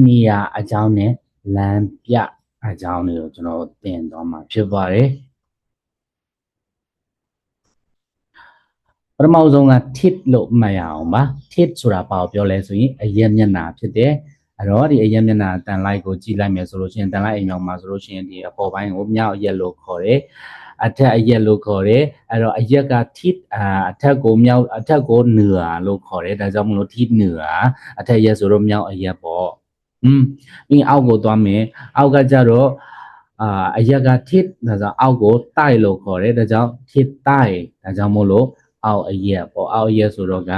နေရာအကြောင်းနဲ့လမ်းပြအကြောင်းတွေကိုကျွန်တော်သင်သွားမှာဖြစ်ပါတယ်ပထမဆုံးက tip လို့မှတ်ရအောင်ပါ tip ဆိုတာဘာကိုပြောလဲဆိုရင်အရက်မျက်နှာဖြစ်တယ်အဲ့တော့ဒီအရက်မျက်နှာတန်လိုက်ကိုကြည့်လိုက်မယ်ဆိုလို့ရှိရင်တန်လိုက်အိမ်အောင်မှာဆိုလို့ရှိရင်ဒီအပေါ်ပိုင်းကိုမြောက်အရက်လို့ခေါ်တယ်အထက်အရက်လို့ခေါ်တယ်အဲ့တော့အရက်က tip အထက်ကိုမြောက်အထက်ကိုနွာလို့ခေါ်တယ်ဒါကြောင့်မလို့ tip နွာအထက်ရက်ဆိုတော့မြောက်အရက်ပေါ့ပြီးအောက်ကိုသွားမယ်အောက်ကကြတော့အရက်က tip ဒါဆိုအောက်ကိုတိုက်လို့ခေါ်တယ်ဒါကြောင့် tip တိုက်ဒါကြောင့်မို့လို့အောက်အရက်ပေါ့အောက်အရက်ဆိုတော့က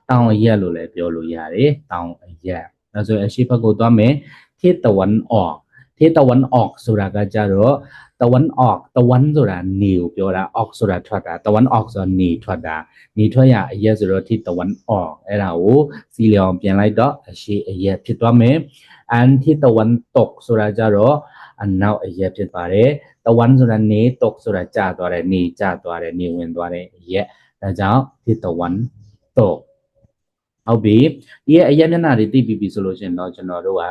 တောင်အရက်လို့လည်းပြောလို့ရတယ်တောင်အရက်ဒါဆိုအရှိဘက်ကိုသွားမယ်ทิศตะวันออกทิศตะวันออกဆိုတာကကြတော့ตะวันออกตะวันဆိုတာနေကိုပြောတာออกဆိုတာထွက်တာตะวันออกဆိုတာနေထွက်တာနေထွက်ရအရက်ဆိုတော့ทิศตะวันออกအဲ့ဒါကိုစီလျောင်ပြန်လိုက်တော့အရှိအရက်ဖြစ်သွားမယ်ทิศตะวันตกဆိုတာကြတော့အနောက်အရက်ဖြစ်ပါတယ်ตะวันဆိုတာနေตกဆိုတာကျသွားတယ်နေကျသွားတယ်နေဝင်သွားတယ်အရက်ဒါကြောင့်ทิศตะวันตกဟုတ်ပြီဒီရဲ့အရက်မျက်နှာတွေသိပြီဆိုလို့ရှိရင်တော့ကျွန်တော်တို့က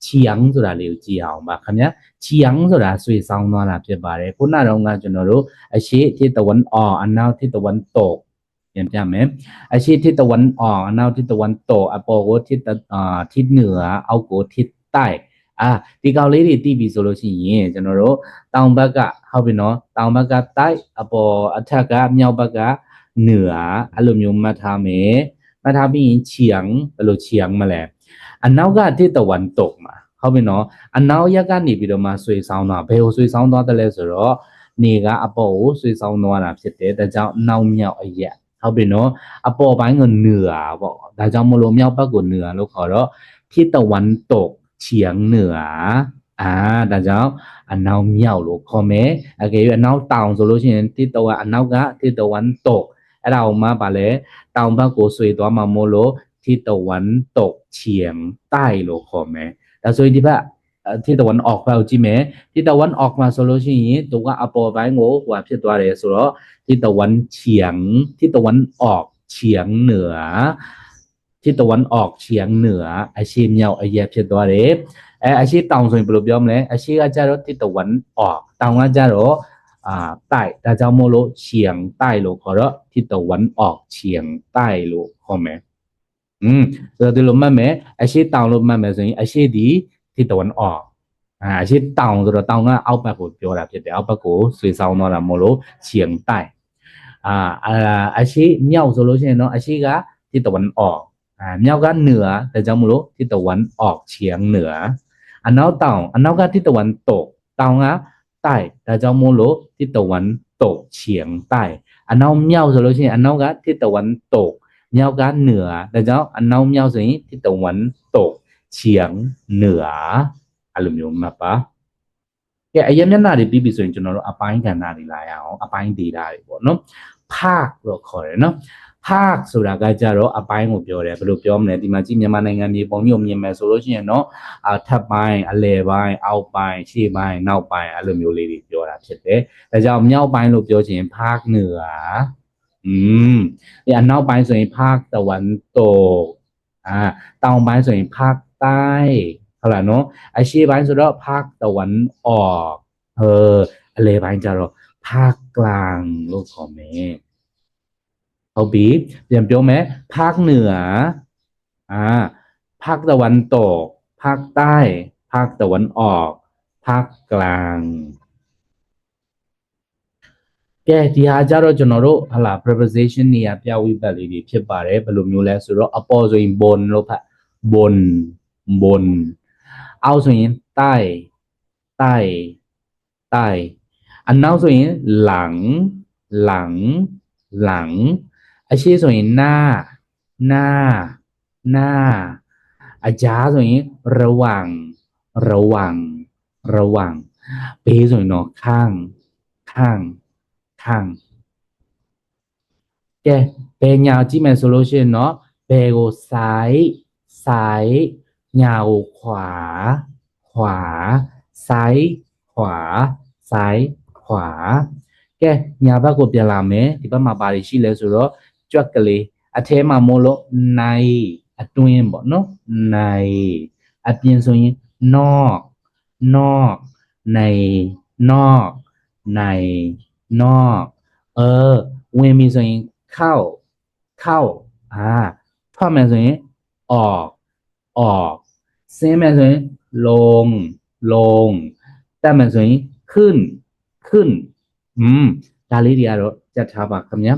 ချီယန်ဆိုတာလေးကိုကြည့်အောင်ပါခင်ဗျာချီယန်ဆိုတာဆွေဆောင်သွားတာဖြစ်ပါတယ်ခုနကတော့ကျွန်တော်တို့အရှိทิศตะวันออกအနောက်ทิศตะวันตกပြန်ပြမယ်အရှိทิศตะวันออกအနောက်ทิศตะวันตกအပေါ်ကိုทิศเหนือအောက်ကိုทิศใต้ဒီကောင်လေးတွေသိပြီဆိုလို့ရှိရင်ကျွန်တော်တို့တောင်ဘက်ကဟုတ်ပြီနော်တောင်ဘက်ကတိုက်အပေါ်အထက်ကမြောက်ဘက်ကเหนือအဲ့လိုမျိုးမှတ်ထားမယ်မှတ်ထားပြီးရင်ချီယန်ဘယ်လိုချီယန်မလဲအနောက်ကทิศตะวันตกမှာဟုတ်ပြီနော်အနောက်ရက်ကနေပြီးတော့မှဆွေဆောင်သွားဘယ်ကိုဆွေဆောင်သွားတယ်လဲဆိုတော့နေကအပေါ်ကိုဆွေဆောင်သွားတာဖြစ်တယ်ဒါကြောင့်နောက်မြောက်အရက်ဟုတ်ပြီနော်အပေါ်ပိုင်းကเหนือပေါ့ဒါကြောင့်မလို့မြောက်ဘက်ကိုเหนือလို့ခေါ်တော့ทิศตะวันตกเฉียงเหนือဒါကြောင့်အနောက်မြောက်လို့ခေါ်မယ်အကယ်၍အနောက်တောင်ဆိုလို့ရှိရင်ทิศตะวันအနောက်ကทิศตะวันตกအဲ့ဒါကိုမှဗာလဲတောင်ဘက်ကိုဆွေသွားမှာမို့လို့ทิศตะวันตกเฉียงใต้လို့ခေါ်မယ်ဒါဆိုရင်ဒီဘက်ทิศตะวันออกဘက်ကိုကြည့်မယ်ทิศตะวันออกမှာဆိုလို့ရှိရင်သူကအပေါ်ပိုင်းကိုဟိုဖြစ်သွားတယ်ဆိုတော့ทิศตะวันเฉียงทิศตะวันออกเฉียงเหนือทิศตะวันออกเฉียงเหนือအရှိမြောက်အရက်ဖြစ်သွားတယ်အရှိတောင်ဆိုရင်ဘယ်လိုပြောမလဲအရှိကကြတော့ทิศตะวันออกတောင်ကကြတော့ใต้ဒါကြောင့်မို့လို့เฉียงใต้လို့ခေါ်တော့ทิศตะวันออกเฉียงใต้လို့ခေါ်မယ်ဆိုတော့ဒီလိုမှတ်မယ်အရှိတောင်လို့မှတ်မယ်ဆိုရင်အရှိဒီทิศตะวันออกအရှိတောင်ဆိုတော့တောင်ကအောက်ဘက်ကိုပြောတာဖြစ်တယ်အောက်ဘက်ကိုဆွေဆောင်သွားတာမို့လို့เฉียงใต้အရှိမြောက်ဆိုလို့ရှိရင်တော့အရှိကทิศตะวันออกမြောက်ကเหนือဒါကြောင့်မလို့ทิศตะวันออกเฉียงเหนือအနောက်ကทิศตะวันตกတောင်ကใต้ဒါကြောင့်မို့လို့ทิศตะวันตกเฉียงใต้အနောက်မြောက်ဆိုလို့ရှိရင်အနောက်ကทิศตะวันตกမြောက်ကเหนือဒါကြောင့်အနောက်မြောက်ဆိုရင်ทิศตะวันตกเฉียงเหนือအဲ့လိုမျိုးမှတ်ပါကဲအရင်မျက်နှာတွေပြီးပြီဆိုရင်ကျွန်တော်တို့အပိုင်းကဏ္ဍတွေလာရအောင်အပိုင်း data တွေပေါ့နော်ภาคလို့ခေါ်တယ်နော်ภาคဆိုတာကကြတော့အပိုင်းကိုပြောတယ်ဘယ်လိုပြောမလဲဒီမှာကြည့်မြန်မာနိုင်ငံမြေပုံမျိုးမြင်မယ်ဆိုလို့ရှိရင်တော့ထပ်ပိုင်းအလယ်ပိုင်းအောက်ပိုင်းရှေ့ပိုင်းနောက်ပိုင်းအဲ့လိုမျိုးလေးတွေပြောတာဖြစ်တယ်ဒါကြောင့်မြောက်ပိုင်းလို့ပြောချင်ภาคเหนือဒီအနောက်ပိုင်းဆိုရင်ภาคตะวันตกတောင်ပိုင်းဆိုရင်ภาคใต้ဟုတ်လားနော်အရှေ့ပိုင်းဆိုတော့ภาคตะวันออกအလယ်ပိုင်းကျတော့ภาคกลางလို့ခေါ်မယ်ဟုတ်ပြီပြန်ပြောမယ်ภาคเหนือภาคตะวันตกภาคใต้ภาคตะวันออกภาคกลางကဲဒီဟာကြတော့ကျွန်တော်တို့ဟလာ preposition နေရာပြဝိပတ်လေးတွေဖြစ်ပါတယ်ဘယ်လိုမျိုးလဲဆိုတော့အပေါ်ဆိုရင် bone လို့ဖတ် bone အောက်ဆိုရင်ใต้အနောက်ဆိုရင်หลังအရှိဆိုရင်หน้าအကြားဆိုရင်ระหว่างဘေးဆိုရင်တော့ข้างကဲဘယ်ညာကြည့်မယ်ဆိုလို့ရှိရင်တော့ဘယ်ကိုซ้ายညာကိုขวาซ้ายขวาကဲညာဘက်ကိုပြန်လာမယ်ဒီဘက်မှာဘာတွေရှိလဲဆိုတော့ကြွက်ကလေးအထဲမှာမို့လို့နိုင်အတွင်းပေါ့နော်နိုင် အပြင်ဆိုရင် knock knock နေ knock နေ knock ဝင်ပြီဆိုရင်เข้าထွက်မယ်ဆိုရင်ออกဆင်းမယ်ဆိုရင်ลงတက်မယ်ဆိုရင်ขึ้นဒါလေးတွေကတော့ကြက်ထားပါခင်ဗျာ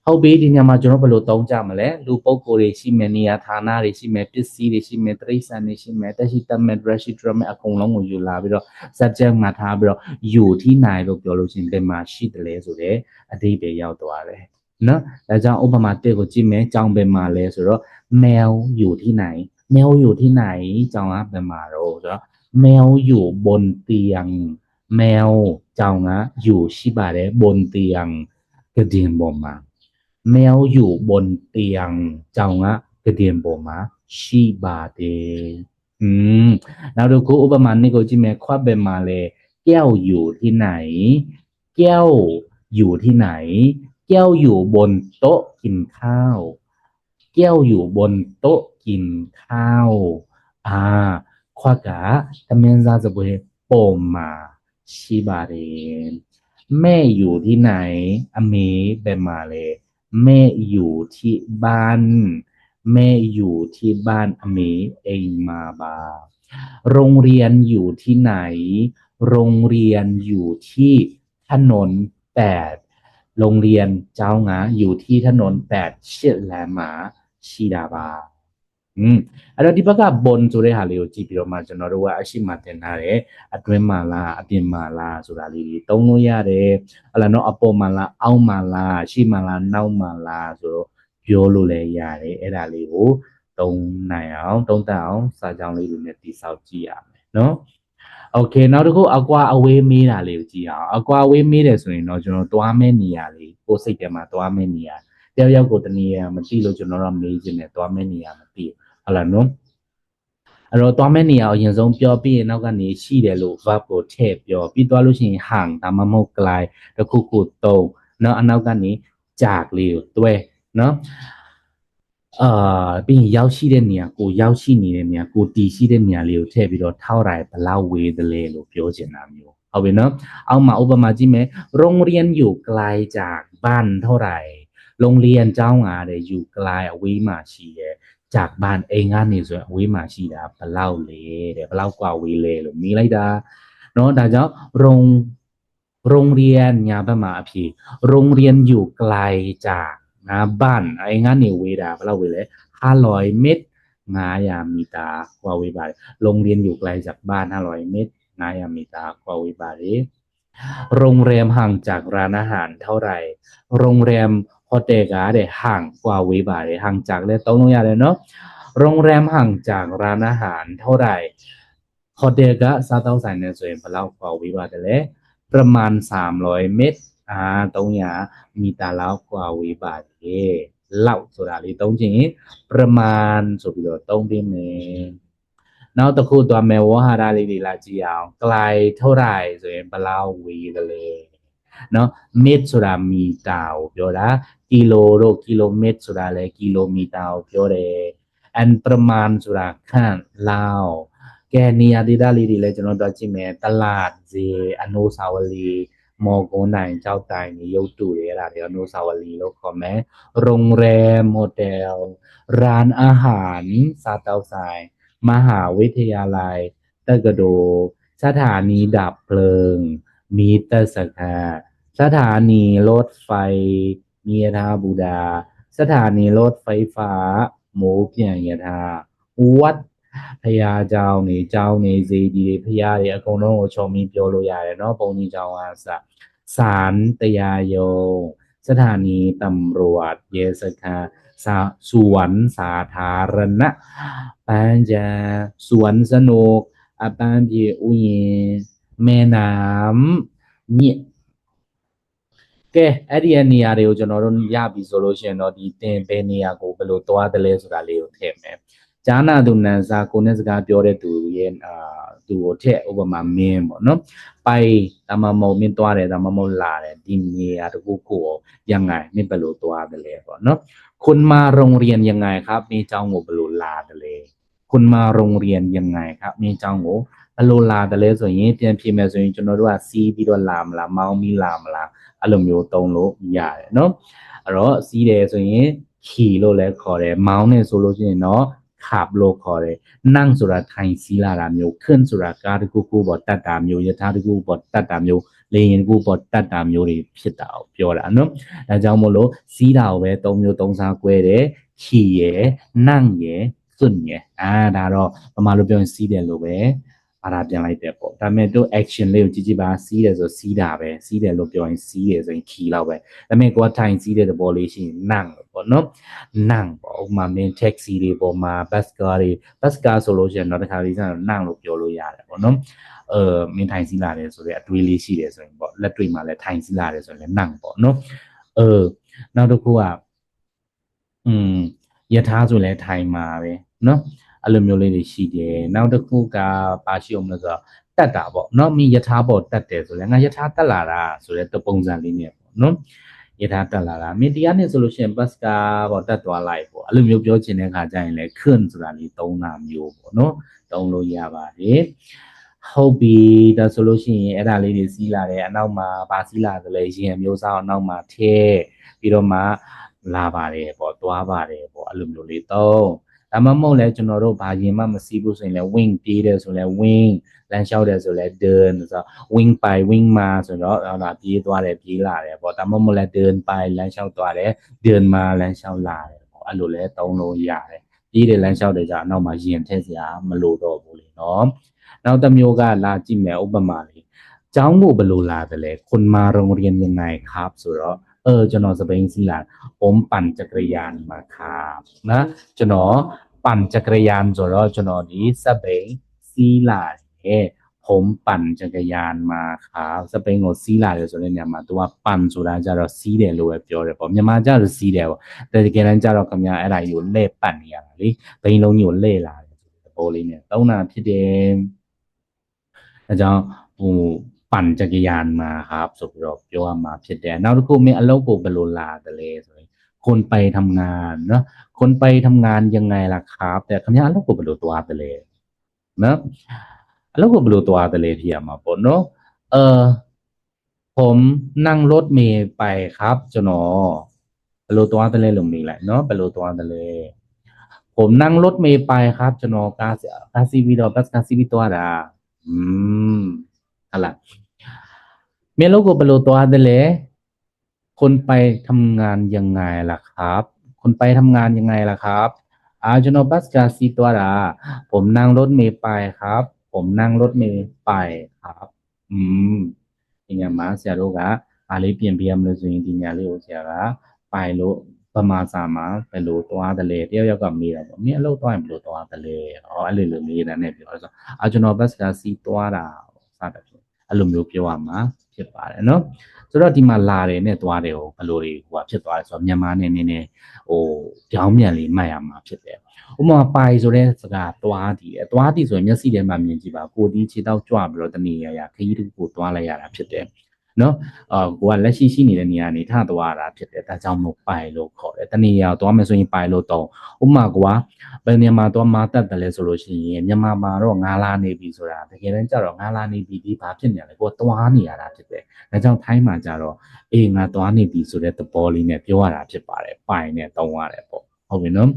ဟုတ်ပြီဒီညမှာကျွန်တော်ဘယ်လိုသုံးကြမလဲလူပုဂ္ဂိုလ်တွေရှိမယ်နေရာဌာနတွေရှိမယ်ပစ္စည်းတွေရှိမယ်တိရစ္ဆာန်တွေရှိမယ်တက်ရှိတက်မဲ့ restaurant အကုန်လုံးကိုယူလာပြီးတော့ subject မှာထားပြီးတော့ယူထိနိုင်လို့ပြောလို့ရှိရင်ဘယ်မှာရှိတယ်လဲဆိုတဲ့အဓိပ္ပာယ်ရောက်သွားတယ်နော်ဒါကြောင့်ဥပမာတစ်ကိုကြည့်မယ်ကြောင်ဘယ်မှာလဲဆိုတော့แมวอยู่ที่ไหนแมวอยู่ที่ไหนကြောင်ကဘယ်မှာတော့ဆိုတော့แมวอยู่บนเตียงแมวကြောင်ကอยู่ရှိပါတယ်บนเตียงกระดิ่งပေါ်မှာแมวอยู่บนเตียงကြောင်ကกระดิ่งပေါ်မှာရှိပါတယ်နောက်တစ်ခုဥပမာနှစ်ကိုကြည့်မယ်ခွက်ဘယ်မှာလဲแก้วอยู่ที่ไหนแก้วอยู่ที่ไหนแก้วอยู่บนโต๊ะกินข้าวแก้วอยู่บนโต๊ะกินข้าวခွက်ကသမင်းစားစပွဲပေါ်မှာရှိပါတယ်แม่อยู่ที่ไหนအမေဘယ်မှာလဲแม่อยู่ที่บ้านแม่อยู่ที่บ้านอเมเองมาบาโรงเรียนอยู่ที่ไหนโรงเรียนอยู่ที่ถนน8โรงเรียนเจ้างาอยู่ที่ถนน8ရှစ်လမ်းမှာရှိတာပါအဲ့တော့ဒီဘက်ကဘွန်ဆိုတဲ့ဟာလေးကိုကြည့်ပြီးတော့မှကျွန်တော်တို့ကအရှိမတင်ထားတယ်အတွင်းမှာလားအပြင်မှာလားဆိုတာလေးတွေသုံးလို့ရတယ်ဟလာနော်အပေါ်မှာလားအောက်မှာလားရှိမှာလားနောက်မှာလားဆိုတော့ပြောလို့လည်းရတယ်အဲ့ဒါလေးကိုသုံးနိုင်အောင်သုံးသပ်အောင်စာကြောင်းလေးတွေနဲ့တိဆောက်ကြည့်ရမယ်နော်โอเคနောက်တစ်ခုအကွာအဝေးမေးတာလေးကိုကြည့်အောင်အကွာအဝေးမေးတယ်ဆိုရင်တော့ကျွန်တော်သွားမယ့်နေရာလေးကိုစိတ်ထဲမှာသွားမယ့်နေရာတယောက်ကိုတနည်းမသိလို့ကျွန်တော်တို့မေးခြင်းနဲ့သွားမယ့်နေရာမသိဟုတ်လားနော်အဲ့တော့သွားမယ့်နေရာကိုအရင်ဆုံးပြောပြီးရင်နောက်ကနေရှိတယ်လို့ verb ကိုထည့်ပြောပြီးသွားလို့ရှိရင်ห่างဒါမှမဟုတ် glide တစ်ခုခုသုံးเนาะအနောက်ကနေจากလေးကိုတွဲเนาะပြီးရင်ရောက်ရှိတဲ့နေရာကိုရောက်ရှိနေတဲ့နေရာကိုတည်ရှိတဲ့နေရာလေးကိုထည့်ပြီးတော့ထောက်ရိုင်ဘလောက်ဝေးတယ်လဲလို့ပြောချင်တာမျိုးဟုတ်ပြီเนาะအောက်မှာဥပမာကြည့်မယ်โรงเรียนอยู่ไกลจากบ้านเท่าไหร่โรงเรียนเจ้าငါတဲ့อยู่ไกลအဝေးမှာရှိရဲ့จากบ้านအိမ်ကနေဆိုရင်အဝေးမှာရှိတာဘလောက်လဲတဲ့ဘလောက်กว่าဝေးလဲလို့မေးလိုက်တာเนาะဒါကြောင့်โรงเรียนညာဘက်မှာအဖြစ်โรงเรียนอยู่ไกลจากบ้านအိမ်ကနေဝေးတာဘလောက်ဝေးလဲ500 เมตร500 มီတာกว่าဝေးပါတယ်โรงเรียนอยู่ไกลจากบ้าน500 เมตร500 มီတာกว่าဝေးပါတယ်โรงแรมห่างจากร้านอาหารเท่าไหร่โรงแรมဟိုတယ်ကတဲ့ห่างกว่าဝေးပါတယ်ห่างจากလဲသုံးလို့ရတယ်เนาะโรงแรมห่างจากร้านอาหารเท่าไหร่ဟိုတယ်ကစားသောက်ဆိုင်နဲ့ဆိုရင်ဘယ်လောက်กว่าဝေးပါတယ်လဲประมาณ300 เมตร300 มီတာလောက်กว่าဝေးပါတယ်လောက်ဆိုတာလေးသုံးခြင်းประมาณဆိုပြီးတော့သုံးပေးမယ်နောက်တစ်ခုသွားမယ်ဝဟာရလေးတွေလာကြည့်အောင်ไกลเท่าไหร่ဆိုရင်ဘယ်လောက်ဝေးတယ်လဲเนาะ mét ဆိုတာမီတာကိုပြောတာကီလိုတို့ကီလိုမက်ဆိုတာလဲကီလိုမီတာကိုပြောတယ် and ประมาณဆိုတာခန့်လောက်ကဲနေရာဒေသလေးတွေလည်းကျွန်တော်တို့ကြည့်မယ်တလတ်ဈေးအနိုးစာဝလီမော်ကွန်နိုင်ကြောက်တိုင်ရုပ်တုတွေအဲ့ဒါတွေအနိုးစာဝလီလို့ခေါ်မယ်โรงแรมโฮเทลร้านอาหารစားတောက်ဆိုင်มหาวิทยาลัยตะกะโดสถานีดับเพลิงมีเตอร์สกาสถานีรถไฟมียทาบูดาสถานีรถไฟฟ้าหมูเพียงยทาวัดพญาเจ้าနေစေဒီဖญาတွေအကုန်လုံးကိုချုံပြီးပြောလို့ရတယ်เนาะဘုံကြီးเจ้าအားစศาลတရားရုံးสถานีตำรวจเยสคาสวนสาธารณะปานจาสวนสนุกอปานပြေဥယျာဉ်แม่น้ำမြစ်ကဲအဲ့ဒီနေရာတွေကိုကျွန်တော်တို့ရပြီဆိုလို့ရှိရင်တော့ဒီတင်ဘယ်နေရာကိုဘယ်လိုသွားတယ်လဲဆိုတာလေးကိုထည့်မယ်ဂျာနာသူနန်စာကိုနဲ့စကားပြောတဲ့သူရဲ့သူကိုထည့်ဥပမာမင်းပေါ့နော်ပိုင်တမမုံမင်းသွားတယ်တမမုံလာတယ်ဒီနေရာတခုကိုยังไงမင်းဘယ်လိုသွားတယ်လဲပေါ့နော်คุณมาโรงเรียนยังไงครับมีเจ้างูบลูลาတယ်လေ คุณมาโรงเรียนยังไงครับมีเจ้าโง่อโลลาแต่เลยส่วนนี้เตรียมพิมพ์มาส่วนนี้จนเราดูว่าซีบีดอลลามละเมามีลามละอารมณ์อยู่ตรงโลใหญ่เนาะแล้วซีเดส่วนนี้ขี่โลแล้วขอเลยเมาเนี่ยโซโลชิเนาะขับโลขอเลยนั่งสุราไทยซีลาดามโยขึ้นสุราการ์กูบอตัดดามโยยถากูบอตัดดามโยเลนกูบอตัดดามโยนี่ဖြစ်တာပြောတာเนาะဒါကြောင့်မို့လို့စီးတာကိုပဲ3မျိုး3စား꿰တယ်ขี่ရယ်นั่งရယ်စွန့်ရယ်ဒါတော့ပမာလို့ပြောရင်စီးတယ်လို့ပဲအားဒါပြန်လိုက်တယ်ပေါ့ဒါပေမဲ့တို့ action လေးကိုကြည့်ကြည့်ပါစီးတယ်ဆိုစီးတာပဲစီးတယ်လို့ပြောရင်စီးတယ်ဆိုရင်ขี่လောက်ပဲဒါပေမဲ့ကိုကထိုင်စီးတဲ့သဘောလေးရှိရင်นั่งပေါ့နော်นั่งပေါ့ဥပမာမင်း taxi တွေပေါ်မှာ bus car တွေ bus car ဆိုလို့ရှိရင်တော့တစ်ခါလေးကျတော့นั่งလို့ပြောလို့ရတယ်ပေါ့နော်မင်းထိုင်စီးလာတယ်ဆိုတဲ့အတွေးလေးရှိတယ်ဆိုရင်ပေါ့လက်တွေ့မှာလည်းထိုင်စီးလာတယ်ဆိုရင်လည်းนั่งပေါ့နော်နောက်တစ်ခုကယထာဆိုလည်းထိုင်မှာပဲနော်အဲ့လိုမျိုးလေးတွေရှိတယ်နောက်တစ်ခုကပါရှိအောင်လို့ဆိုတော့တက်တာပေါ့နော်မိယထာပေါ်တက်တယ်ဆိုလည်းငါယထာတက်လာတာဆိုတဲ့ပုံစံလေးနဲ့ပေါ့နော်ယထာတက်လာတာမင်းတရားနဲ့ဆိုလို့ရှိရင်ဘတ်စကာပေါ်တက်သွားလိုက်ပေါ့အဲ့လိုမျိုးပြောချင်တဲ့ခါကျရင်လည်းခွန်းဆိုတာလေးသုံးတာမျိုးပေါ့နော်သုံးလို့ရပါတယ်ဟုတ်ပြီဒါဆိုလို့ရှိရင်အဲ့ဒါလေးတွေစီးလာတယ်အနောက်မှာဗာစီးလာတယ်လေရင်မျိုးစားအနောက်မှာထဲပြီးတော့မှလာပါတယ်ပေါ့သွားပါတယ်ပေါ့အဲ့လိုမျိုးလေးသုံးဒါမှမဟုတ်လဲကျွန်တော်တို့ဘာရင်မှမစီးဘူးဆိုရင်လဲ wing ပြေးတယ်ဆိုလဲ wing လမ်းလျှောက်တယ်ဆိုလဲ turn ဆိုတော့ wing ไป wing มาဆိုတော့ဒါပြေးသွားတယ်ပြေးလာတယ်ပေါ့ဒါမှမဟုတ်လဲ turn ไปလမ်းလျှောက်သွားတယ် turn มาလမ်းလျှောက်လာတယ်ပေါ့အဲ့လိုလဲသုံးလို့ရတယ်ပြေးတယ်လမ်းလျှောက်တယ်ကြအနောက်မှာရင်ထည့်စရာမလိုတော့ဘူးလေနော်နောက်တစ်မျိုးကလာကြည့်မယ်ဥပမာလေးကျောင်းကိုဘယ်လိုလာတယ်လဲคุณมาโรงเรียนยังไงครับဆိုတော့ကျွန်တော်စပိန်စီးလာผมปั่นจักรยานมาครับนะကျွန်တော်ปั่นจักรยานဆိုတော့ကျွန်တော်ဒီစပိန်စီးလာတယ်ผมปั่นจักรยานมาครับစပိန်ကိုစီးလာတယ်ဆိုတဲ့နေရာမှာ तू ကปั่นဆိုတာကြတော့စီးတယ်လို့ပဲပြောတယ်ပေါ့မြန်မာကျတော့စီးတယ်ပေါ့တကယ်တမ်းကျတော့ခင်ဗျာအဲ့ဒါကြီးကိုလှည့်ปั่นနေရတာလေဘိန်းလုံးကြီးကိုလှည့်လာတယ်ဆိုတဲ့သဘောလေးနဲ့သုံးတာဖြစ်တယ်ဒါကြောင့်ปั่นจักรยานมาครับဆိုပြီးတော့ပြောရမှာဖြစ်တယ်နောက်တစ်ခုမင်းအလုပ်ကိုဘယ်လိုလာတယ်လဲဆိုရင်คนไปทำงานเนาะคนไปทำงานยังไงล่ะครับแต่ခင်ဗျာအလုပ်ကိုဘယ်လိုသွားတယ်လဲနော်အလုပ်ကိုဘယ်လိုသွားတယ်လဲဖြစ်ရမှာပေါ့နော်ผมนั่งรถเมล์ไปครับကျွန်တော်ဘယ်လိုသွားတယ်လဲလို့မေးလိုက်နော်ဘယ်လိုသွားတယ်လဲผมนั่งรถเมล์ไปครับကျွန်တော်ကားစီးပြီးတော့ဘတ်ကားစီးပြီးသွားတာဟုတ်လားမင်းအလုပ်ကိုဘယ်လိုသွားတယ်လဲคนไปทำงานยังไงล่ะครับคนไปทำงานยังไงล่ะครับကျွန်တော်ဘတ်ကားစီးသွားတာผมนั่งรถเมล์ไปครับผมนั่งรถเมล์ไปครับဒီညမှာဆရာတို့ကအားလေးပြင်ပြရမလို့ဆိုရင်ဒီညလေးကိုဆရာကပိုင်လို့ပမာစာမှာဘယ်လိုသွားတယ်လဲတယောက်ကမေးတာပေါ့မင်းအလုပ်သွားရင်ဘယ်လိုသွားတယ်လဲအဲ့လိုလိုမေးတာနဲ့ပြောဆိုကျွန်တော်ဘတ်ကားစီးသွားတာစသဖြင့်အဲ့လိုမျိုးပြောရမှာဖြစ်ပါတယ်နော်ဆိုတော့ဒီမှာလာတယ်နဲ့သွားတယ်ဟိုဘယ်လိုတွေဟိုဖြစ်သွားတယ်ဆိုတော့မြန်မာနဲ့နည်းနည်းပြောင်းပြန်လေးမှတ်ရမှာဖြစ်တယ်ဥပမာပိုင်ဆိုတဲ့စကားသွားတည်တယ်သွားတည်ဆိုရင်မျက်စိထဲမှာမြင်ကြည့်ပါကိုဒီခြေတော့ကြွပြီးတော့တနေရခရီးတစ်ခုသွားလိုက်ရတာဖြစ်တယ်နော်ကိုကလက်ရှိနေတဲ့နေရာနေထသွားတာဖြစ်တယ်ဒါကြောင့်မို့ပိုင်လို့ခေါ်တယ်တနေရာသွားမယ်ဆိုရင်ပိုင်လို့တော့ဥပမာကွာဘယ်နေရာမှာသွားမတက်တယ်လဲဆိုလို့ရှိရင်မြန်မာမှာတော့ငါလာနေပြီဆိုတာတကယ်တမ်းကျတော့ငါလာနေပြီဒီဘာဖြစ်နေလဲကိုကသွားနေရတာဖြစ်တယ်ဒါကြောင့်ထိုင်းမှာကျတော့ငါသွားနေပြီဆိုတဲ့သဘောလေးနဲ့ပြောရတာဖြစ်ပါတယ်ပိုင်နဲ့သုံးရတယ်ပေါ့ဟုတ်ပြီနော်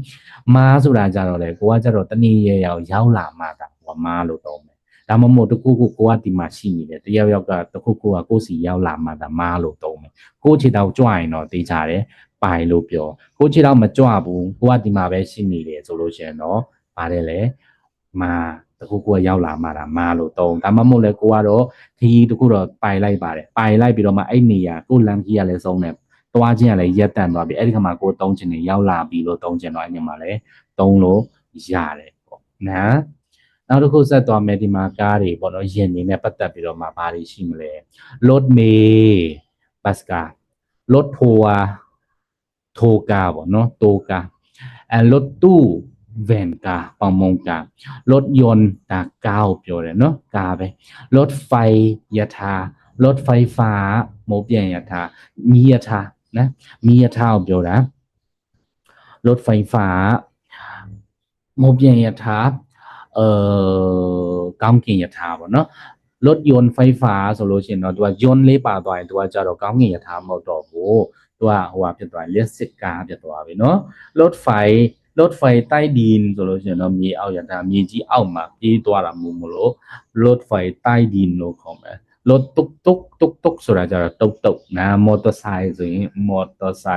မားဆိုတာကြတော့လေကိုကကြတော့တနည်းရောက်လာမှတာဟိုမားလို့သုံးမယ်ဒါမှမဟုတ်တခုခုကိုကဒီမှာရှိနေတယ်တယောက်ကတခုခုကကိုစီရောက်လာမှတာမားလို့သုံးမယ်ကိုခြေတော့ကြွရင်တော့တေးကြတယ်ပိုင်လို့ပြောကိုခြေတော့မကြွဘူးကိုကဒီမှာပဲရှိနေတယ်ဆိုလို့ရှိရင်တော့ပါတယ်လေမာတခုခုရောက်လာမှတာမာလို့သုံးဒါမှမဟုတ်လေကိုကတော့ခီးတခုတော့ပိုင်လိုက်ပါတယ်ပိုင်လိုက်ပြီးတော့မှအဲ့နေရကိုလမ်းကြီးကလည်းဆုံးတယ်သွားခြင်းကလည်းရက်တန့်သွားပြီအဲ့ဒီခါမှာကိုသုံးခြင်းနေရောက်လာပြီလို့သုံးခြင်းတော့အဲ့ဒီမှာလည်းသုံးလို့ရတယ်ပေါ့နော်နောက်တစ်ခုဆက်သွားမယ်ဒီမှာကားတွေပေါ့နော်ယင်နေနဲ့ပတ်သက်ပြီးတော့မှဘာတွေရှိမလဲรถเมล์บัสကားรถทัวร์โทကားပေါ့နော်โตကားรถตู้แวนကားပေါင်မုံကားรถยนต์ဒါကားကိုပြောတယ်နော်ကားပဲรถไฟยถารถไฟฟ้าမိုးပြန်ยถามียถานะมียถาကိုပြောတာรถไฟฟ้า မုတ်ပြန်ယထာကောင်းကင်ယထာပေါ့နော်รถยนต์ไฟฟ้าဆိုလို့ရှိရင်တော့သူကယွန်းလေးပါသွားရင်သူကကြတော့ကောင်းကင်ယထာမဟုတ်တော့ဘူးသူကဟိုဟာဖြစ်သွားလျှက်စစ်ကားဖြစ်သွားပြီနော်รถไฟใต้ดินဆိုလို့ရှိရင်တော့မြေအောက်ယထာမြေကြီးအောက်မှာပြေးသွားတာမျိုးမလို့รถไฟใต้ดินလို့ခေါ်မယ်รถตุกဆိုတာကြတော့တုတ်နာမော်တော်ဆိုင်ဆိုရင်မော်တော်ဆို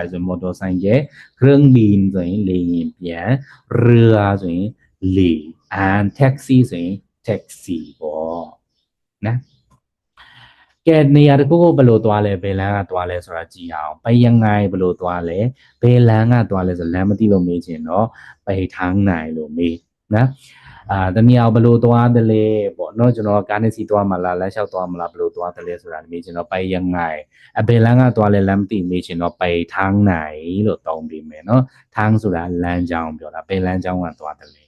င်ရဲ့เครื่องบินဆိုရင်လေယာဉ်ပြန်เรือဆိုရင်လေ and taxi ဆိုရင် taxi ပေါ့นะကဲနေရာတစ်ခုကိုဘယ်လိုသွားလဲဘယ်လမ်းကသွားလဲဆိုတာကြည့်အောင်ไปยังไงဘယ်လိုသွားလဲဘယ်လမ်းကသွားလဲဆိုလမ်းမသိလို့မေးချင်တော့ไปทางไหนလို့မေးนะတနည်းအောင်ဘယ်လိုသွားတယ်လဲပေါ့เนาะကျွန်တော်ကားနဲ့စီသွားမှာလားလမ်းလျှောက်သွားမှာလားဘယ်လိုသွားတယ်လဲဆိုတာမေးချင်တော့ไปยังไงဘယ်လမ်းကသွားလဲလမ်းမသိမေးချင်တော့ไปทางไหนလို့တောင်းပြီးမယ်เนาะทางဆိုတာလမ်းကြောင်းပြောတာဘယ်လမ်းကြောင်းကသွားတယ်လဲ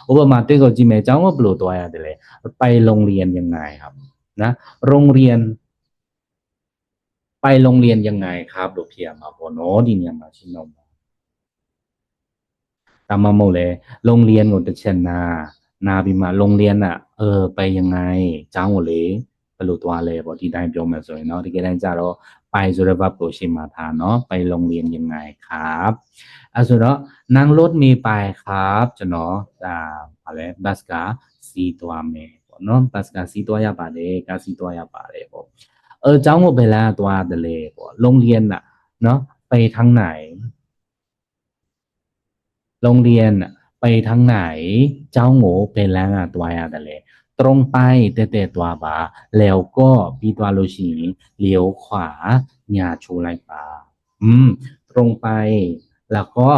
ဥပမာတွေ့ကိုကြည့်မယ်အကြောင်းကဘယ်လိုသွားရတယ်လဲไปโรงเรียนยังไงครับนะโรงเรียนไปโรงเรียนยังไงครับလို့ဖြေရမှာပေါ့နော်ဒီနေရာမှာရှင်းတော့ဒါမှမဟုတ်လေโรงเรียนကိုတစ်ချက်နာပြီးမှโรงเรียนอ่ะไปยังไงကျောင်းကိုလေဘယ်လိုသွားလဲပေါ့ဒီတိုင်းပြောမယ်ဆိုရင်เนาะဒီကတိုင်းကြတော့ไปဆိုတဲ့ verb ကိုရှင်းမှာထားเนาะไปโรงเรียนยังไงครับအဲဆိုတော့นั่งรถเมล์ไปครับကျွန်တော်ဗာလဲဘတ်ကစီးသွားမယ်ပေါ့เนาะဘတ်ကစီးသွားရပါတယ်ကားစီးသွားရပါတယ်ပေါ့ကျောင်းကိုဘယ်လမ်းသွားတယ်လဲပေါ့โรงเรียนน่ะเนาะไปทางไหนโรงเรียนไปทางไหนเจ้าโง่เป็นแล้วอ่ะตัวอะไรเลยตรงไปแต่ตัวบาแล้วก็ปีตัวโลชีเลี้ยวขวาหญ้าชูไรปาตรงไปแล้วก็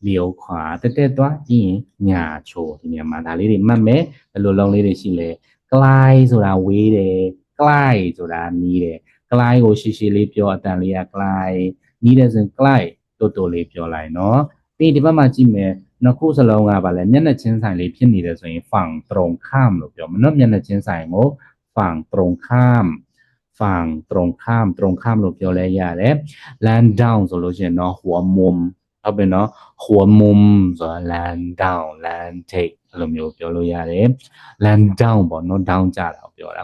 เลี้ยวขวาแต่ตัวจีหญ้าโชทีเนี้ยมาดาลีดิมันไหมแล้วลองเลยดิสิเลยใกล้สุดาวีเลยใกล้สุดานี้เลยใกล้โอชิชิลิเปียวแต่เรียใกล้นี้เดี๋ยวซึ่งใกล้ตัวเลยเปียวไรเนาะပြီးဒီဘက်မှာကြည့်မယ်နှစ်ခုစလုံးကဗာလဲမျက်နှာချင်းဆိုင်လေးဖြစ်နေတယ်ဆိုရင်ฝั่งตรงข้ามလို့ပြောမယ်နော်မျက်နှာချင်းဆိုင်ကိုฝั่งตรงข้ามလို့ပြောလဲရတယ် land down ဆိုလို့ရှိရင်တော့หัวมุมဟုတ်ပြီနော်หัวมุมဆိုတာ land down land take အဲ့လိုမျိုးပြောလို့ရတယ် land down ပေါ့နော် down ကြတာကိုပြောတာ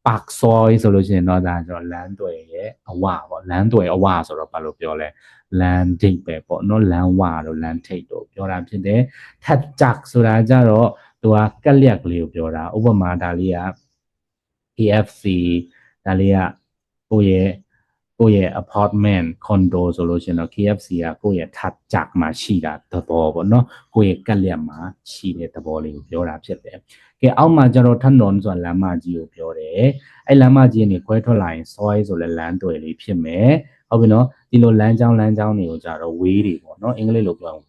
ปากซอยဆိုလို့ရှိရင်တော့ဒါဆိုတော့လမ်းတွေရဲ့အဝပေါ့လမ်းတွေအဝဆိုတော့ဘာလို့ပြောလဲလမ်းဒိတ်ပဲပေါ့နော်လမ်းဝတို့လမ်းထိတ်တို့ပြောတာဖြစ်တယ်ထက်จักဆိုတာကြတော့သူကကက်လျက်ကလေးကိုပြောတာဥပမာဒါလေးက KFC ဒါလေးကကိုယ့်ရဲ့ apartment condo ဆိုလို့ရှိရင်တော့ KFC ကကိုယ့်ရဲ့ထက်จักမှာရှိတာသဘောပေါ့နော်ကိုယ့်ရဲ့ကက်လျက်မှာရှိတဲ့သဘောလေးကိုပြောတာဖြစ်တယ်ကဲအောက်မှာကျတော့ထပ်နွန်ဆိုတာလမ်းမကြီးကိုပြောတယ်အဲ့လမ်းမကြီးကနေခွဲထွက်လာရင် soil ဆိုလဲလမ်းတွေလေးဖြစ်မယ်ဟုတ်ပြီနော်ဒီလိုလမ်းကြောင်းတွေကိုကြတော့ way တွေပေါ့နော်အင်္ဂလိပ်လိုပြောရင်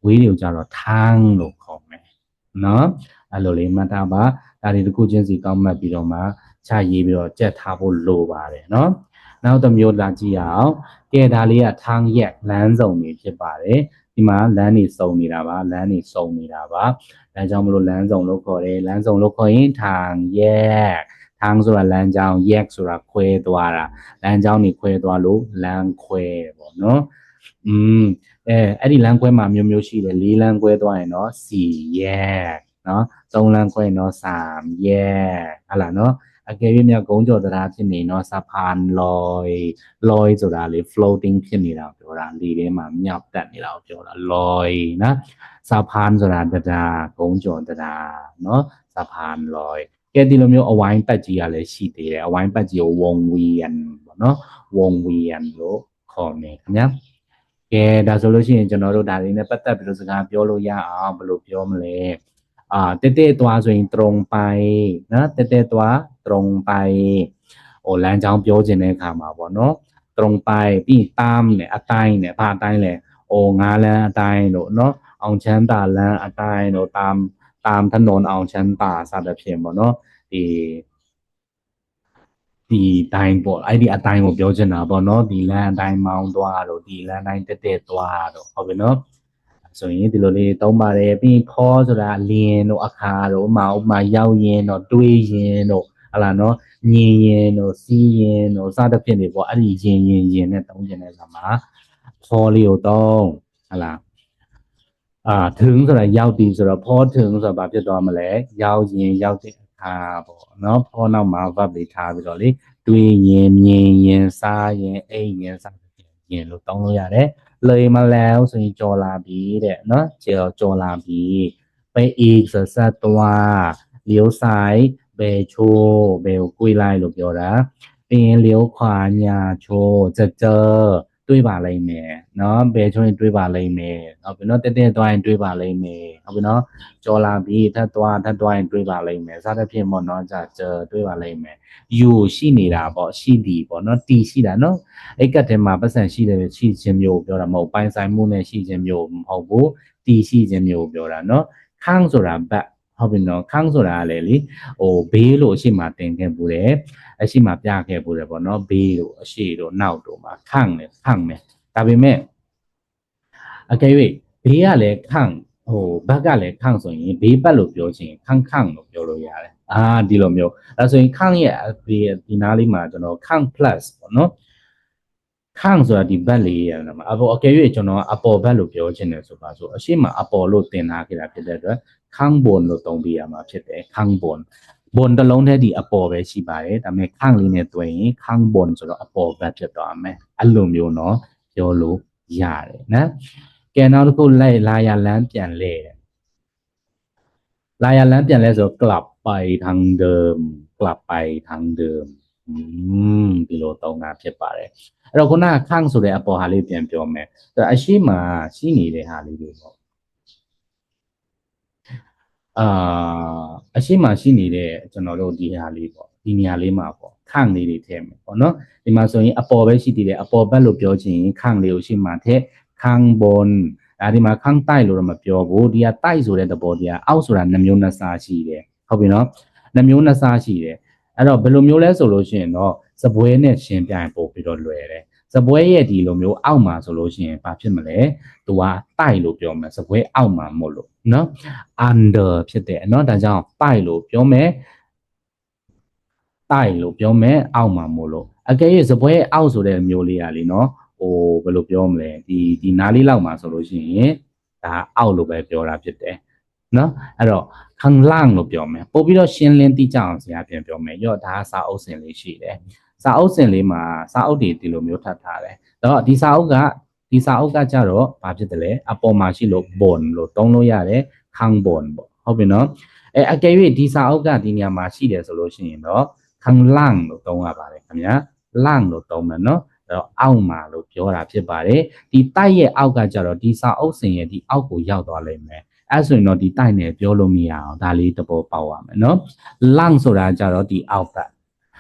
way တွေကိုကြတော့ tang လို့ခေါ်မယ်နော်အဲ့လိုလေးမှတ်ထားပါဒါတွေတစ်ခုချင်းစီကောက်မှတ်ပြီးတော့မှချရေးပြီးတော့ကြက်ထားဖို့လိုပါတယ်နော်နောက်တစ်မျိုးလာကြည့်အောင်ကဲဒါလေးက tang ရက်လမ်းစုံတွေဖြစ်ပါတယ်ဒီမှာလမ်းတွေစုံနေတာပါလမ်းတွေစုံနေတာပါဒါကြောင့်မလို့လမ်းစုံလို့ခေါ်တယ်လမ်းစုံလို့ခေါ်ရင် tang ရက်ทางဆိုတာလမ်းကြောင်းแยกဆိုတာခွဲသွားတာလမ်းကြောင်းนี่ခွဲသွားလို့လမ်းခွဲပေါ့နော်အဲ့ဒီလမ်းခွဲမှာမျိုးရှိတယ်၄လမ်းခွဲသွားရင်တော့4แยกเนาะ3လမ်းခွဲရင်တော့3แยกဟလာเนาะအကယ်၍များကုန်းကျော်တရားဖြစ်နေတော့စะพานลอยဆိုတာလေ floating ဖြစ်နေတာပြောတာလေထဲမှာမြောက်တက်နေတာကိုပြောတာ loi นะสะพานဆိုတာတရားကုန်းကျော်တရားเนาะสะพานลอยကဲဒီလိုမျိုးအဝိုင်းပတ်ကြီးကလည်းရှိသေးတယ်အဝိုင်းပတ်ကြီးကိုဝုံဝီယန်ပေါ့နော်ဝုံဝီယန်လို့ခေါ်နေခင်ဗျာကဲဒါဆိုလို့ရှိရင်ကျွန်တော်တို့ဒါလေးနဲ့ပတ်သက်ပြီးတော့စကားပြောလို့ရအောင်ဘယ်လိုပြောမလဲတက်သွားဆိုရင်ตรงไปနော်တက်သွားตรงไปဟိုလမ်းကြောင်းပြောခြင်းတဲ့အခါမှာပေါ့နော်ตรงไปပြီးตามနဲ့အတိုင်းနဲ့ဘာအတိုင်းလဲဟိုငါးလမ်းအတိုင်းတို့နော်အောင်ချမ်းသာလမ်းအတိုင်းတို့ตามถนนအောင်ချမ်းသာစသဖြင့်ပေါ့နော်ဒီတိုင်းပေါ့အဲ့ဒီအတိုင်းကိုပြောချင်တာပေါ့နော်ဒီလမ်းအတိုင်းမောင်းသွားတော့ဒီလမ်းတိုင်းတက်သွားတော့ဟုတ်ပြီနော်ဆိုရင်ဒီလိုလေးသုံးပါတယ်ပြီးဖောဆိုတာလင်းတို့အခါတို့ဥမာရောက်ရင်တော့တွေးရင်တို့ဟလာနော်ညင်ရင်တို့စီးရင်တို့စသဖြင့်တွေပေါ့အဲ့ဒီရင်နဲ့သုံးချင်တဲ့အခါမှာဖောလေးကိုသုံးဟလာ ถึงဆိုတာရောက်ပြီဆိုတော့ဖောถึงဆိုတာဘာဖြစ်သွားမလဲရောက်ရင်ရောက်တဲ့အခါပေါ့နော်ဖောနောက်မှာ verb တွေထားပြီးတော့လေတွေးရင်မြင်ရင်စားရင်အိပ်ရင်စားရင်လို့တောင်းလို့ရတယ်เลยมาแล้วဆိုရင်ကြော်လာပြီတဲ့နော်ကြော်လာပြီไปอีกဆိုဆက်သွားเลี้ยวซ้ายเบโชเบลกุยไล่လို့ပြောတာပြီးရင်เลี้ยวขวาညာโชจะเจอတွေးပါလိမ့်မယ်နော်ဘယ်ချိုးရင်တွေးပါလိမ့်မယ်ဟုတ်ပြီနော်တက်သွားရင်တွေးပါလိမ့်မယ်ဟုတ်ပြီနော်ကြော်လာပြီးထပ်သွားရင်တွေးပါလိမ့်မယ်စသဖြင့်ပေါ့နော်จะเจอတွေးပါလိမ့်မယ်อยู่ရှိနေတာပေါ့ရှိသည်ပေါ့နော်တီရှိတာနော်အဲ့ကတ်ထဲမှာပတ်စံရှိတယ်ရှိခြင်းမျိုးပြောတာမဟုတ်ပိုင်ဆိုင်မှုနဲ့ရှိခြင်းမျိုးမဟုတ်ဘူးတီရှိခြင်းမျိုးပြောတာနော်ခန်းဆိုတာဘတ်ဟုတ်ပြီနော်ခန်းဆိုတာကလေဘေးလို့အရှိမတင်ခဲ့ဘူးတယ်အရှိမပြခဲ့ဘူးတယ်ပေါ့နော်ဘေးတို့အရှိတို့နောက်တို့မှာခန့်မယ်ဒါပေမဲ့အကယ်၍ဘေးကလည်းခန့်ဘက်ကလည်းခန့်ဆိုရင်ဘေးဘက်လို့ပြောချင်ခန့်လို့ပြောလို့ရတယ်ဒီလိုမျိုးဒါဆိုရင်ခန့်ရဲ့ဒီနားလေးမှာကျွန်တော်ခန့် plus ပေါ့နော်ခန့်ဆိုတာဒီဘက်လေးရတယ်မှာအကယ်၍ကျွန်တော်အပေါ်ဘက်လို့ပြောချင်တယ်ဆိုပါဆိုအရှိမအပေါ်လို့တင်ထားခဲ့တာဖြစ်တဲ့အတွက်ခန့်ဘွန်လို့သုံးပြရမှာဖြစ်တယ်ခန့်ဘွန်บนတလုံးထဲဒီအပေါ်ပဲရှိပါတယ်ဒါပေမဲ့ခန့်လေးနဲ့တွဲရင်ခန့်ဘွန်ဆိုတော့အပေါ်ဘက်ဖြစ်သွားမယ်အဲ့လိုမျိုးเนาะပြောလို့ရတယ်နော်ကဲနောက်တစ်ခုလိုက်လာရလန်းပြန်လဲလာရလန်းပြန်လဲဆိုกลับไปทางเดิมกลับไปทางเดิมဒီလိုသုံးတာဖြစ်ပါတယ်အဲ့တော့ခုနကခန့်ဆိုတဲ့အပေါ်ဟာလေးပြန်ပြောမယ်အရှိမရှိနေတဲ့ဟာလေးတွေပေါ့အရှိမရှိနေတဲ့ကျွန်တော်တို့ဒီဟာလေးပေါ့ဒီနေရာလေးမှာပေါ့ခန့်လေးတွေထည့်မယ်ပေါ့နော်ဒီမှာဆိုရင်အပေါ်ပဲရှိသေးတယ်အပေါ်ဘက်လို့ပြောချင်ခန့်လေးကိုရှိမှထည့်ခန့်ဘွန်ဒီမှာခန့်တိုက်လို့တော့မပြောဘူးဒီကတိုက်ဆိုတဲ့သဘောတရားအောက်ဆိုတာနှမျိုးနှစ်စားရှိတယ်ဟုတ်ပြီနော်နှမျိုးနှစ်စားရှိတယ်အဲ့တော့ဘယ်လိုမျိုးလဲဆိုလို့ရှိရင်တော့စပွဲနဲ့ရှင်းပြရင်ပို့ပြီးတော့လွယ်တယ်စပွဲရဲ့ဒီလိုမျိုးအောက်မှာဆိုလို့ရှိရင်ဘာဖြစ်မလဲသူကတိုက်လို့ပြောမယ်စပွဲအောက်မှာမို့လို့နော် under ဖြစ်တယ်เนาะဒါကြောင့်တိုက်လို့ပြောမယ်တိုက်လို့ပြောမယ်အောက်မှာမို့လို့အကယ်၍စပွဲအောက်ဆိုတဲ့မျိုးလေးอ่ะလीเนาะဘယ်လိုပြောမလဲဒီနားလေးလောက်မှာဆိုလို့ရှိရင်ဒါအောက်လို့ပဲပြောတာဖြစ်တယ်เนาะအဲ့တော့ข้างล่างလို့ပြောမယ်ပို့ပြီးတော့ရှင်းလင်းတိကျအောင်ဆရာပြန်ပြောမယ်ရော့ဒါစာအုပ်စင်လေးရှိတယ်စာအုပ်စင်လေးမှာစာအုပ်တွေဒီလိုမျိုးထပ်ထားတယ်တော့ဒီစာအုပ်ကကြတော့ဘာဖြစ်တယ်လဲအပေါ်မှာရှိလို့ bone လို့သုံးလို့ရတယ်ခန်း bone ပေါ့ဟုတ်ပြီနော်အကယ်၍ဒီစာအုပ်ကဒီနေရာမှာရှိတယ်ဆိုလို့ရှိရင်တော့ခန်းလန့်လို့သုံးရပါတယ်ခင်ဗျာလန့်လို့သုံးမယ်နော်အဲ့တော့အောက်မှာလို့ပြောတာဖြစ်ပါတယ်ဒီတိုက်ရဲ့အောက်ကကြတော့ဒီစာအုပ်စင်ရဲ့ဒီအောက်ကိုရောက်သွားလိမ့်မယ်အဲ့ဆိုရင်တော့ဒီတိုက်နဲ့ပြောလို့မရအောင်ဒါလေးသဘောပေါက်ရမယ်နော်လန့်ဆိုတာကြတော့ဒီအောက်က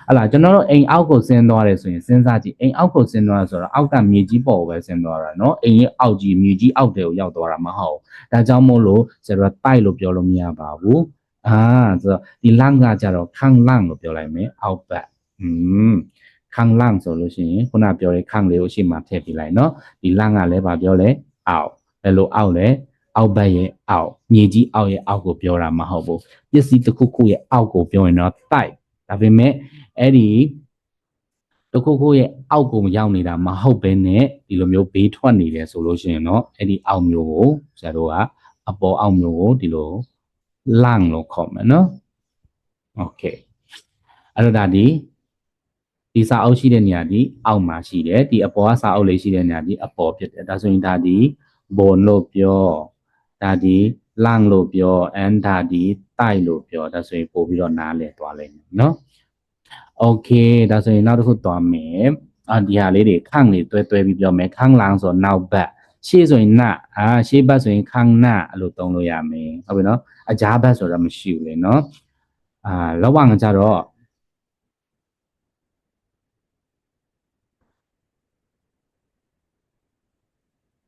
ဟလာကျွန်တော်တို့အိမ်အောက်ကိုဆင်းသွားတယ်ဆိုရင်စဉ်းစားကြည့်အိမ်အောက်ကိုဆင်းသွားဆိုတော့အောက်ကမြေကြီးပေါ်ကိုပဲဆင်းသွားတာเนาะအိမ်ရဲ့အောက်ကြီးမြေကြီးအောက်တွေကိုရောက်သွားတာမဟုတ်ဒါကြောင့်မို့လို့ဆိုတော့တိုက်လို့ပြောလို့မရပါဘူးဆိုတော့ဒီလန့်ကကြတော့ခန့်လန့်လို့ပြောလိုက်မယ်အောက်ဘက်ခန့်လန့်ဆိုလို့ရှိရင်ခုနပြောတဲ့ခန့်လေးကိုရှေ့မှာထည့်ပြလိုက်เนาะဒီလန့်ကလည်းဗာပြောလဲအောက်ဘယ်လိုအောက်လဲအောက်ဘက်ရဲ့အောက်မြေကြီးအောက်ရဲ့အောက်ကိုပြောတာမဟုတ်ဘူးပစ္စည်းတစ်ခုခုရဲ့အောက်ကိုပြောရင်တော့တိုက်ဒါပေမဲ့အဲ့ဒီတခုခုရဲ့အောက်ကိုရောက်နေတာမဟုတ်ဘဲနဲ့ဒီလိုမျိုးဘေးထွက်နေတယ်ဆိုလို့ရှိရင်တော့အဲ့ဒီအောက်မျိုးကိုဆရာတို့ကအပေါ်အောက်မျိုးကိုဒီလိုလန့်လို့ခေါ်မယ်နော်โอเคအဲ့တော့ဒါဒီစာအုပ်ရှိတဲ့နေရာဒီအောက်မှာရှိတယ်ဒီအပေါ်ကစာအုပ်လေးရှိတဲ့နေရာဒီအပေါ်ဖြစ်တယ်ဒါဆိုရင်ဒါဒီဘွန်လို့ပြောဒါဒီလန့်လို့ပြောဒါဒီတိုက်လို့ပြောဒါဆိုရင်ပို့ပြီးတော့နားလည်သွားလိမ့်မယ်နော်โอเคဒါဆိုရင်နောက်တစ်ခုသွားမယ်ဒီဟာလေးတွေခန့်လေးတွဲပြီးပြောမယ်ခန့်လန်းဆိုနောက်ဘက်ရှေ့ဆိုရင်နရှေ့ဘက်ဆိုရင်ခန့်နအဲ့လိုသုံးလို့ရမယ်ဟုတ်ပြီနော်အကြားဘက်ဆိုတော့မရှိဘူးလေနော်လောက်ဝငကြတော့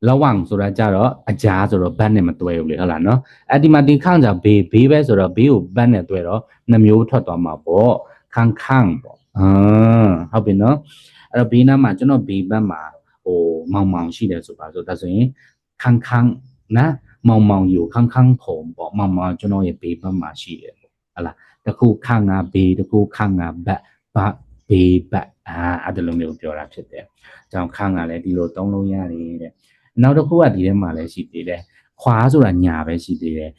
လောက်ဝဆိုတာကြတော့အကြားဆိုတော့ဘတ်နဲ့မတွဲဘူးလေဟုတ်လားနော်ဒီမှာဒီခန့်ကြဘေးပဲဆိုတော့ဘေးကိုဘတ်နဲ့တွဲတော့နှမျိုးထွက်သွားမှာပေါ့ခန့်ပေါ့ဟုတ်ပြီနော်အဲ့တော့ဘေးနားမှာကျွန်တော်ဘေးဘက်မှာမောင်ရှိတယ်ဆိုပါဆိုဒါဆိုရင်ခန့်นะမောင်อยู่ข้างๆผมပေါ့မောင်ကျွန်တော်ရဲ့ဘေးဘက်မှာရှိတယ်ပေါ့ဟုတ်လားတခုခန့်ကဘေးတခုခန့်ကဘက်ဘေးဘက်အဲ့ဒါလိုမျိုးပြောတာဖြစ်တယ်။ကြောင့်ခန့်ကလည်းဒီလိုသုံးလို့ရတယ်တဲ့။နောက်တစ်ခုကဒီထဲမှာလည်းရှိသေးတယ် ခွာဆိုတာညာပဲရှိသေးတယ်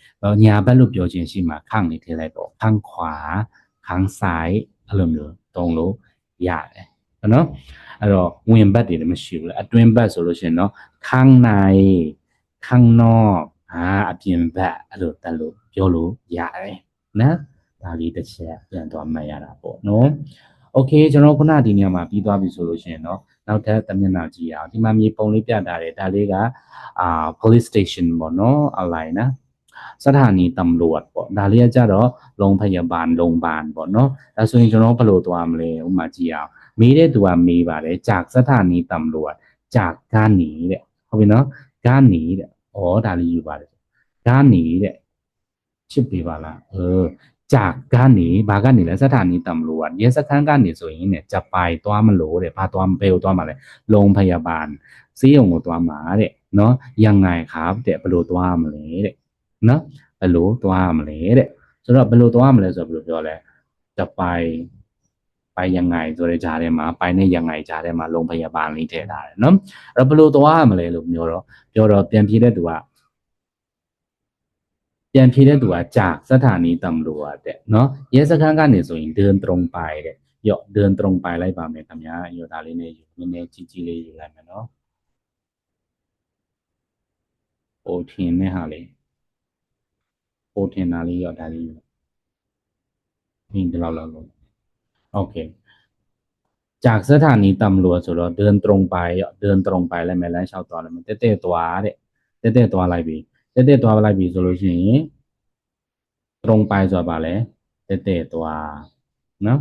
ညာဘက်လို့ပြောခြင်းရှိမှာခန့်နေထည့်လိုက်တော့ခန့်ခွာခန့်ဆိုင်အဲ့လိုမျိုးတုံးလို့ရတယ်နော်အဲ့တော့ဝင်ဘက်တွေလည်းမရှိဘူးလေအတွင်းဘက်ဆိုလို့ရှိရင်နော်ခန့်နိုင်ခန့်นอกအပြင်ဘက်အဲ့လိုတက်လို့ပြောလို့ရတယ်နော်ဒါလေးတစ်ချက်ပြန်တော့မှတ်ရတာပေါ့နော်โอเคကျွန်တော်ခုနဒီနေရာမှာပြီးသွားပြီဆိုလို့ရှိရင်နော်နောက်ထပ်တမျက်နှာကြည့်အောင်ဒီမှာမြေပုံလေးပြထားတယ်ဒါလေးကpolice station ပေါ့နော်အလိုက်နော်สถานีตำรวจပေါ့ဒါလေးကကြတော့โรงพยาบาลပေါ့နော်ဒါဆိုရင်ကျွန်တော်ဘယ်လိုသွားမလဲဥပမာကြည့်အောင်မေးတဲ့သူကမေးပါတယ်จากสถานีตำรวจจากကနေတဲ့ဟုတ်ပြီနော်ကနေတဲ့ဒါလေးယူပါတယ်ကနေတဲ့ချစ်ပေးပါလားจากကနေဘာကနေလဲสถานีตำรวจရဲစခန်းကနေဆိုရင်เนี่ยจะไปသွားမလို့တဲ့ဘာသွားမပဲသွားမှာလဲโรงพยาบาลဆေးရုံကိုသွားမှာတဲ့နော်ยังไงครับတဲ့ဘယ်လိုသွားမလဲတဲ့နော်ဘယ်လိုသွားမလဲတဲ့ဆိုတော့ဘယ်လိုသွားမလဲဆိုတော့ဘယ်လိုပြောလဲจะไปยังไงဆိုတဲ့ဂျားထဲမှာไปနဲ့ยังไงဂျားထဲမှာโรงพยาบาลလေးထည့်ထားတယ်နော်အဲ့တော့ဘယ်လိုသွားမလဲလို့ပြောတော့ပြန်ပြေးတဲ့သူကจากสถานีตำรวจတဲ့เนาะရဲစခန်းကနေဆိုရင်เดินตรงไปတဲ့ရော့เดินตรงไปလိုက်ပါမယ်ခင်ဗျာရော့ဒါလေးနဲ့ယူနည်းနည်းကြီးလေးယူလိုက်မယ်เนาะဟိုထင်းနဲ့ဟာလေးဟိုထင်းသားလေးရော့ဒါလေးယူဒီလောက်လို့โอเคจากสถานีตำรวจဆိုတော့เดินตรงไปရော့เดินตรงไปလိုက်မယ်လမ်းလျှောက်သွားလိုက်မယ်တက်သွားတဲ့တက်သွားလိုက်ပြီတက်သွားလိုက်ပြီဆိုလို့ရှိရင်ตรงไปဆိုတာပါလဲတက်သွားနော်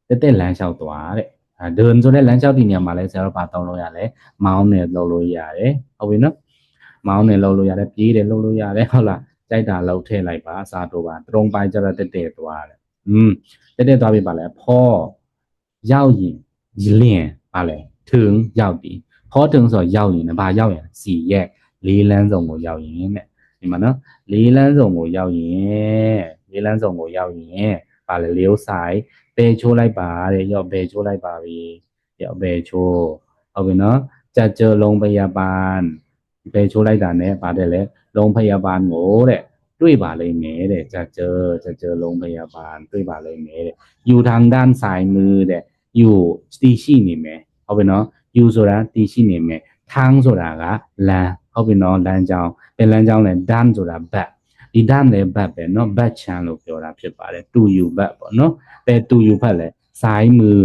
တက်လမ်းလျှောက်သွားတဲ့เดินဆိုတဲ့လမ်းလျှောက်ဒီနေရာမှာလဲဆရာတို့ဘာတောင်းလို့ရလဲမောင်းနဲ့လှုပ်လို့ရတယ်ဟုတ်ပြီနော်မောင်းနဲ့လှုပ်လို့ရတယ်ပြေးတယ်လှုပ်လို့ရတယ်ဟုတ်လားကြိုက်တာလှုပ်ထည့်လိုက်ပါအစားတို့ပါตรงไปကျတော့တက်သွားတယ်တက်သွားပြီပါလဲพ่อရောက်ရင်လင်းပါလဲถึงရောက်ပြီพ่อถึงဆိုတော့ရောက်ရင်ဘာရောက်ရင်စီရဲ့လေးလမ်းစုံကိုရောက်ရင်တဲ့ဒီမှာနော်လေးလမ်းစုံကိုရောက်ရင်ပါလေလျှိုးဆိုင်ပဲချိုးလိုက်ပါတဲ့ရော့ပဲချိုးလိုက်ပါပြီရော့ပဲချိုးဟုတ်ပြီနော်จัดเจอโรงพยาบาลပဲချိုးလိုက်တာ ਨੇ ပါတယ်လေโรงพยาบาลကိုတဲ့တွေ့ပါလိမ့်မယ်တဲ့จัดเจอโรงพยาบาลတွေ့ပါလိမ့်မယ်တဲ့อยู่ทางด้านซ้ายมือတဲ့อยู่တည်ရှိနေမယ်ဟုတ်ပြီနော်อยู่ဆိုတာတည်ရှိနေမယ်ทางဆိုတာကလမ်းဟုတ်ပြီနော်လမ်းကြောင်းเป็นလမ်းကြောင်းလဲด้านဆိုတာဘက်ဒီด้านလည်းဘက်ပဲเนาะဘက်ချမ်းလို့ပြောတာဖြစ်ပါတယ်တူယူဘက်ပေါ့เนาะပဲတူယူဘက်လဲซ้ายมือ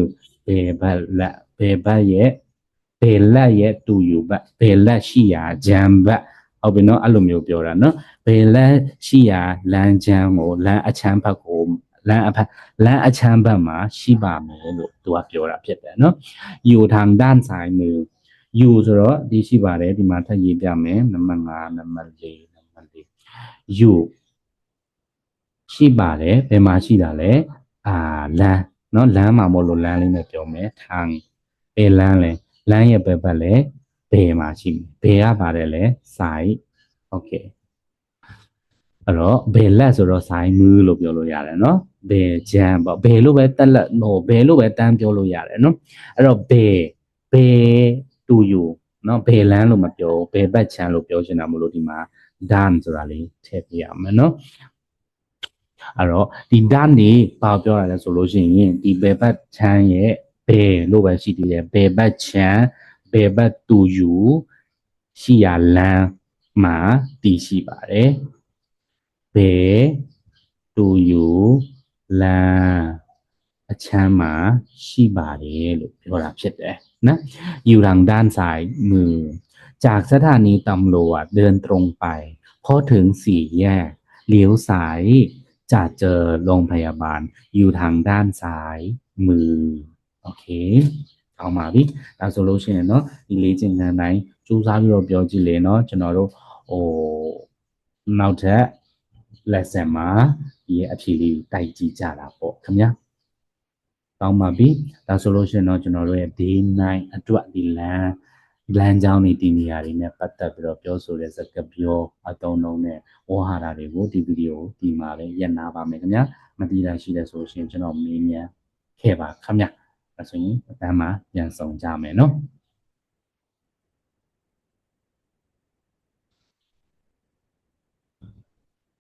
ဘယ်ဘက်လက်ဘယ်ဘက်ရဲ့ဘယ်လက်ရဲ့တူယူဘက်ဘယ်လက်ရှိရာဂျမ်ဘက်ဟုတ်ပြီเนาะအဲ့လိုမျိုးပြောတာเนาะဘယ်လက်ရှိရာလမ်းချမ်းကိုလမ်းအချမ်းဘက်ကိုလမ်းအချမ်းဘက်မှာရှိပါမယ်လို့သူကပြောတာဖြစ်တယ်เนาะอยู่ทางด้านซ้ายมืออยู่ဆိုတော့ဒီရှိပါတယ်ဒီမှာထပ်ရေးပြမယ်နံပါတ်5နံပါတ်4อยู่ရှိပါတယ်ဘယ်မှာရှိတာလဲလမ်းเนาะလမ်းမှာမို့လို့လမ်းလေးနဲ့ပြောမယ်ทางဘယ်လမ်းလဲလမ်းရဲ့ဘက်လဲဘယ်မှာရှိဘယ်ကပါတယ်လဲဆိုင်โอเคအဲ့တော့ဘယ်လက်ဆိုတော့ဆိုင်မူးလို့ပြောလို့ရတယ်เนาะဘယ်ဂျမ်ပေါ့ဘယ်လို့ပဲတက်လက်ဟိုဘယ်လို့ပဲတန်းပြောလို့ရတယ်เนาะအဲ့တော့ဘယ်တူယူเนาะဘယ်လမ်းလို့မပြောဘယ်ဘက်ချမ်းလို့ပြောချင်တာမလို့ဒီမှာdone ဆိုတာလေးထည့်ပြရမယ်เนาะအဲ့တော့ဒီ done နေဘာပြောရလဲဆိုလို့ရှိရင်ဒီဘယ်ဘက်ချမ်းရဲ့ဘယ်လို့ပဲရှိသေးတယ်ဘယ်ဘက်ချမ်းဘယ်ဘက်တူယူရှိရလမ်းမှာတည်ရှိပါတယ်ဘယ်တူယူလမ်းအချမ်းမှာရှိပါတယ်လို့ပြောတာဖြစ်တယ်นะอยู่ทางด้านซ้ายมือจากสถานีตำรวจเดินตรงไปพอถึงสี่แยกเลี้ยวซ้ายจะเจอโรงพยาบาลอยู่ทางด้านซ้ายมือโอเคเอามาပြီဒါဆိုလို့ရှိရင်เนาะဒီလေးကျင်ခံတိုင်းစူးစမ်းပြီးတော့ပြောကြည့်လေเนาะကျွန်တော်တို့နောက်ထပ် lesson မှာဒီအဖြေလေးတိုက်ကြည့်ကြတာပေါ့ခင်ဗျာတောင်းပါပြီဒါဆိုလို့ရှိရင်တော့ကျွန်တော်တို့ရဲ့ day 9အတွက်ဒီလမ်းကြောင်းတွေဒီနေရာတွေနဲ့ပတ်သက်ပြီးတော့ပြောဆိုတဲ့စကားပြောအသုံးအနှုန်းနဲ့ဝေါ်ဟာတာတွေကိုဒီဗီဒီယိုဒီမှာပဲရပ်နာပါမယ်ခင်ဗျာမသိတာရှိတဲ့ဆိုရှင်ကျွန်တော်မေးမြန်းခဲ့ပါခင်ဗျာအဲဆိုရင်အတန်းမှာပြန်ဆောင်ကြမယ်နော်